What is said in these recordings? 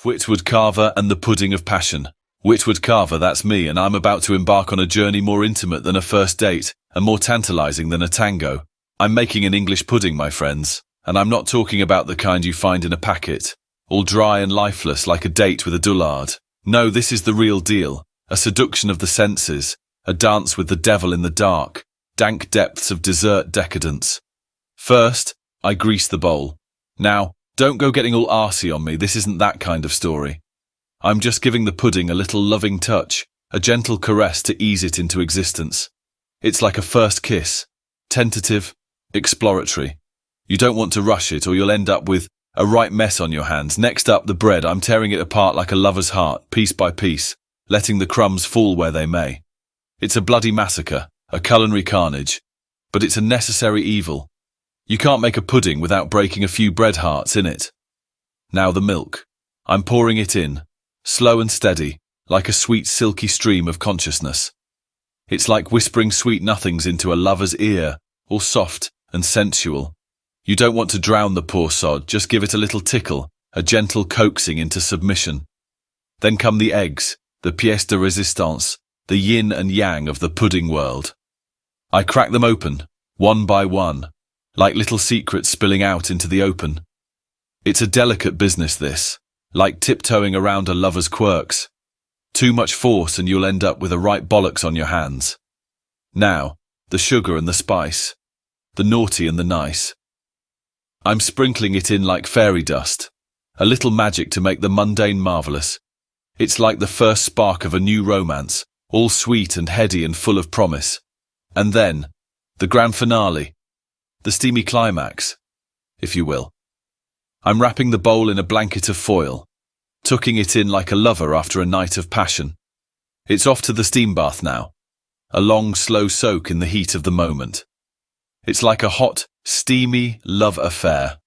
Whittward Carver and the Pudding of Passion. Whittward Carver, that's me, and I'm about to embark on a journey more intimate than a first date, and more tantalizing than a tango. I'm making an English pudding, my friends, and I'm not talking about the kind you find in a packet, all dry and lifeless like a date with a dullard. No, this is the real deal, a seduction of the senses, a dance with the devil in the dark, dank depths of dessert decadence. First, I grease the bowl. Now, don't go getting all arsey on me, this isn't that kind of story. I'm just giving the pudding a little loving touch, a gentle caress to ease it into existence. It's like a first kiss, tentative, exploratory. You don't want to rush it or you'll end up with a right mess on your hands. Next up, the bread. I'm tearing it apart like a lover's heart, piece by piece, letting the crumbs fall where they may. It's a bloody massacre, a culinary carnage, but it's a necessary evil. You can't make a pudding without breaking a few bread hearts in it. Now the milk. I'm pouring it in, slow and steady, like a sweet silky stream of consciousness. It's like whispering sweet nothings into a lover's ear, all soft and sensual. You don't want to drown the poor sod, just give it a little tickle, a gentle coaxing into submission. Then come the eggs, the pièce de résistance, the yin and yang of the pudding world. I crack them open, one by one, like little secrets spilling out into the open. It's a delicate business, this, like tiptoeing around a lover's quirks. Too much force and you'll end up with a right bollocks on your hands. Now, the sugar and the spice, the naughty and the nice. I'm sprinkling it in like fairy dust, a little magic to make the mundane marvelous. It's like the first spark of a new romance, all sweet and heady and full of promise. And then, the grand finale, the steamy climax, if you will. I'm wrapping the bowl in a blanket of foil, tucking it in like a lover after a night of passion. It's off to the steam bath now, a long, slow soak in the heat of the moment. It's like a hot, steamy love affair.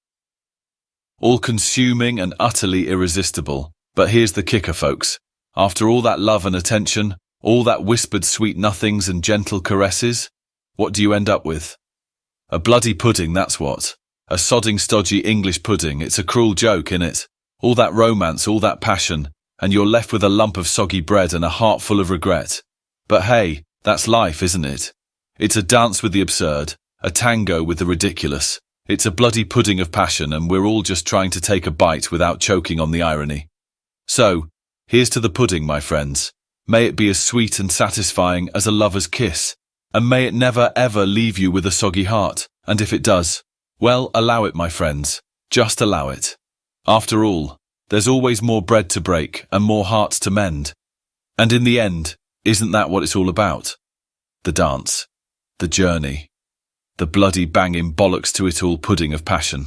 All-consuming and utterly irresistible. But here's the kicker, folks. After all that love and attention, all that whispered sweet nothings and gentle caresses, what do you end up with? A bloody pudding, that's what. A sodding, stodgy English pudding. It's a cruel joke, innit? All that romance, all that passion, and you're left with a lump of soggy bread and a heart full of regret. But hey, that's life, isn't it? It's a dance with the absurd, a tango with the ridiculous. It's a bloody pudding of passion, and we're all just trying to take a bite without choking on the irony. So, here's to the pudding, my friends. May it be as sweet and satisfying as a lover's kiss, and may it never ever leave you with a soggy heart. And if it does, well, allow it, my friends. Just allow it. After all, there's always more bread to break and more hearts to mend. And in the end, isn't that what it's all about? The dance, the journey, the bloody banging bollocks to it all pudding of passion.